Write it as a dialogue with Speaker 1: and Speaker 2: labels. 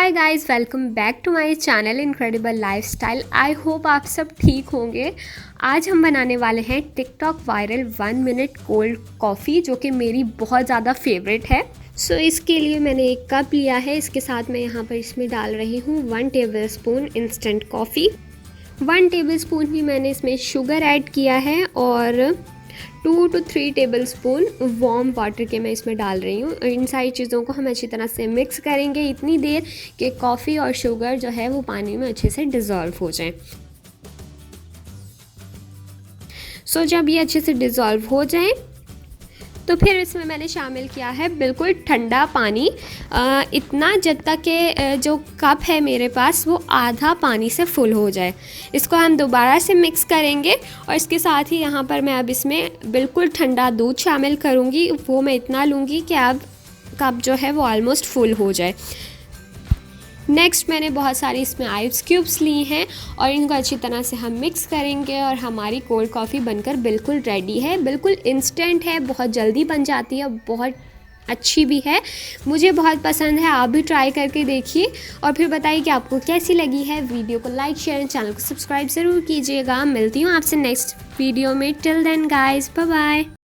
Speaker 1: Hi guys, welcome back to my channel incredible lifestyle. I hope आप सब ठीक होंगे। आज हम बनाने वाले हैं TikTok viral 1 minute cold coffee, जो कि मेरी बहुत ज़्यादा फेवरेट है। इसके लिए मैंने एक कप लिया है। इसके साथ मैं यहाँ पर इसमें डाल रही हूँ 1 tablespoon instant coffee. 1 tablespoon ही मैंने इसमें शुगर ऐड किया है और 2 to 3 table spoon warm water के मैं इसमें डाल रही हूँ। इन सारी चीज़ों को हम अच्छी तरह से मिक्स करेंगे इतनी देर कि कॉफ़ी और शुगर जो है वो पानी में अच्छे से डिज़ोल्व हो जाए। जब ये अच्छे से डिज़ोल्व हो जाए तो फिर इसमें मैंने शामिल किया है बिल्कुल ठंडा पानी, इतना जब तक कि जो कप है मेरे पास वो आधा पानी से फुल हो जाए। इसको हम दोबारा से मिक्स करेंगे और इसके साथ ही यहाँ पर मैं अब इसमें बिल्कुल ठंडा दूध शामिल करूँगी। वो मैं इतना लूँगी कि अब कप जो है वो ऑलमोस्ट फुल हो जाए। नेक्स्ट मैंने बहुत सारी इसमें आइस क्यूब्स ली हैं और इनको अच्छी तरह से हम मिक्स करेंगे और हमारी कोल्ड कॉफ़ी बनकर बिल्कुल रेडी है। बिल्कुल इंस्टेंट है, बहुत जल्दी बन जाती है, बहुत अच्छी भी है। मुझे बहुत पसंद है, आप भी ट्राई करके देखिए और फिर बताइए कि आपको कैसी लगी है। वीडियो को लाइक, शेयर एंड चैनल को सब्सक्राइब ज़रूर कीजिएगा। मिलती हूँ आपसे नेक्स्ट वीडियो में। Till then guys, bye bye.